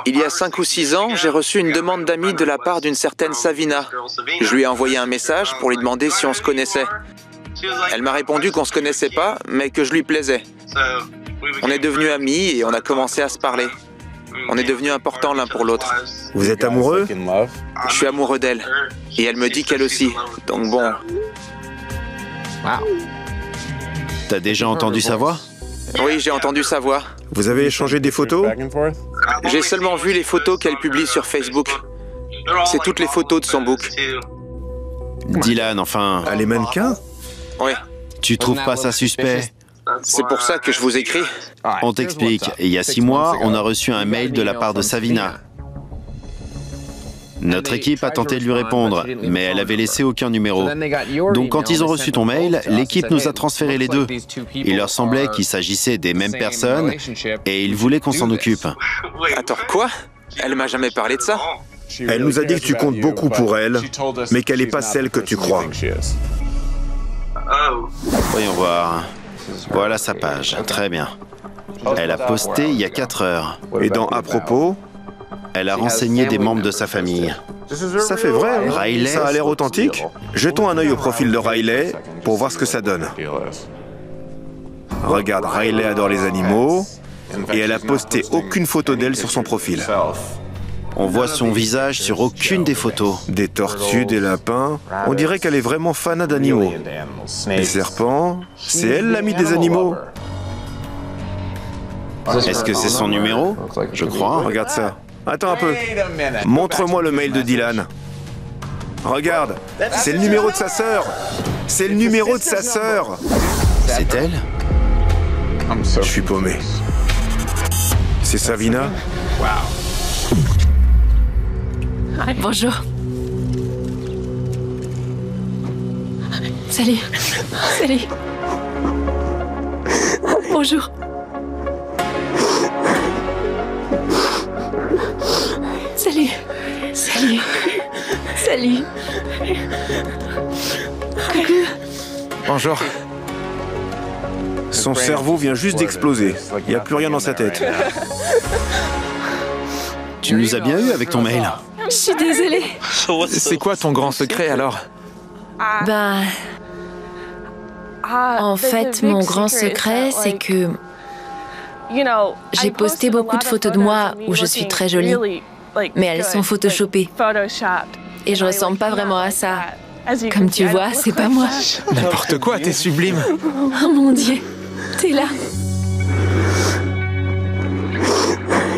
Il y a 5 ou 6 ans, j'ai reçu une demande d'amis de la part d'une certaine Savina. Je lui ai envoyé un message pour lui demander si on se connaissait. Elle m'a répondu qu'on se connaissait pas, mais que je lui plaisais. On est devenus amis et on a commencé à se parler. On est devenus importants l'un pour l'autre. Vous êtes amoureux? Je suis amoureux d'elle. Et elle me dit qu'elle aussi. Donc bon... T'as déjà entendu sa voix? Oui, j'ai entendu sa voix. Vous avez échangé des photos? J'ai seulement vu les photos qu'elle publie sur Facebook. C'est toutes les photos de son book. Dylan, enfin... Ah, les mannequins? Oui, Tu trouves pas ça suspect? c'est pour ça que je vous écris. On t'explique. Il y a 6 mois, on a reçu un mail de la part de Savina. Notre équipe a tenté de lui répondre, mais elle avait laissé aucun numéro. Donc quand ils ont reçu ton mail, l'équipe nous a transféré les deux. Il leur semblait qu'il s'agissait des mêmes personnes et ils voulaient qu'on s'en occupe. Attends, quoi? Elle m'a jamais parlé de ça. Elle nous a dit que tu comptes beaucoup pour elle, mais qu'elle n'est pas celle que tu crois. Voyons voir. Voilà sa page. Très bien. Elle a posté il y a 4 heures. Et dans « À propos », Elle a renseigné des membres de sa famille. ça fait vrai, hein? Riley? Ça a l'air authentique. Jetons un œil au profil de Riley pour voir ce que ça donne. Regarde, Riley adore les animaux et elle a posté aucune photo d'elle sur son profil. On voit son visage sur aucune des photos. Des tortues, des lapins, on dirait qu'elle est vraiment fan d'animaux. Les serpents, c'est elle l'amie des animaux. Est-ce que c'est son numéro? Je crois. Regarde ça. Attends un peu. Montre-moi le mail de Dylan. Regarde, c'est le numéro de sa sœur. C'est le numéro de sa sœur. C'est elle? Je suis paumé. C'est Savina? Bonjour. Salut. Salut. Bonjour. Salut. Salut. Salut. Coucou. Bonjour. Son cerveau vient juste d'exploser. Il n'y a plus rien dans sa tête. Tu nous as bien eu avec ton mail. Je suis désolée. C'est quoi ton grand secret alors? Ben... En fait, mon grand secret, c'est que... J'ai posté beaucoup de photos de moi où je suis très jolie, mais elles sont photoshopées. Et je ressemble pas vraiment à ça. Comme tu vois, c'est pas moi. N'importe quoi, t'es sublime. Oh mon Dieu, t'es là.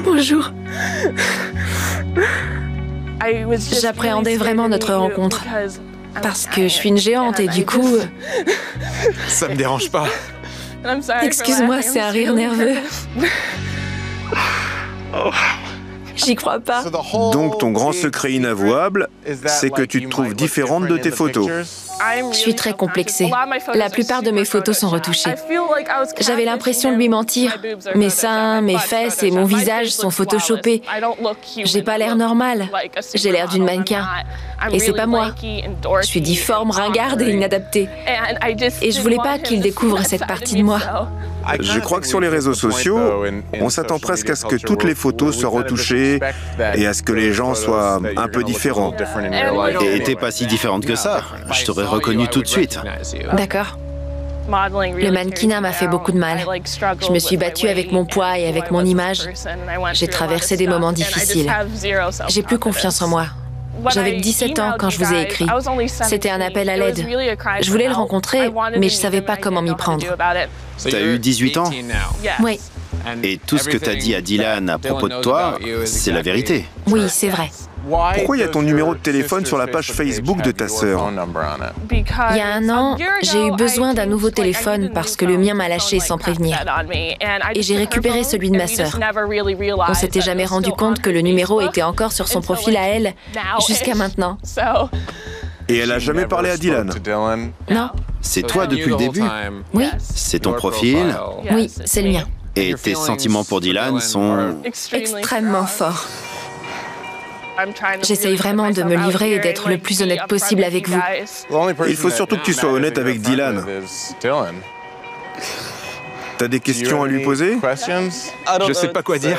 Bonjour. J'appréhendais vraiment notre rencontre. Parce que je suis une géante et du coup... Ça me dérange pas. Excuse-moi, c'est un rire nerveux. J'y crois pas. Donc ton grand secret inavouable, c'est que tu te trouves différente de tes photos. Je suis très complexée. La plupart de mes photos sont retouchées. J'avais l'impression de lui mentir. Mes seins, mes fesses et mon visage sont photoshopés. J'ai pas l'air normal. J'ai l'air d'une mannequin. Et c'est pas moi. Je suis difforme, ringarde et inadaptée. Et je voulais pas qu'il découvre cette partie de moi. Je crois que sur les réseaux sociaux, on s'attend presque à ce que toutes les photos soient retouchées et à ce que les gens soient un peu différents. Et t'es pas si différente que ça. Je t'aurais reconnu tout de suite. D'accord. Le mannequinat m'a fait beaucoup de mal. Je me suis battue avec mon poids et avec mon image. J'ai traversé des moments difficiles. J'ai plus confiance en moi. J'avais 17 ans quand je vous ai écrit. C'était un appel à l'aide. Je voulais le rencontrer, mais je savais pas comment m'y prendre. T'as eu 18 ans? Oui, Et tout ce que t'as dit à Dylan à propos de toi, c'est la vérité. oui, c'est vrai. Pourquoi il y a ton numéro de téléphone sur la page Facebook de ta sœur? Il y a un an, j'ai eu besoin d'un nouveau téléphone parce que le mien m'a lâché sans prévenir. Et j'ai récupéré celui de ma sœur. On s'était jamais rendu compte que le numéro était encore sur son profil à elle, jusqu'à maintenant. Et elle a jamais parlé à Dylan? Non? C'est toi depuis le début? Oui? C'est ton profil? Oui, c'est le mien. Et tes sentiments pour Dylan sont... Extrêmement forts. J'essaye vraiment de me livrer et d'être le plus honnête possible avec vous. Il faut surtout que tu sois honnête avec Dylan. T'as des questions à lui poser? Je sais pas quoi dire.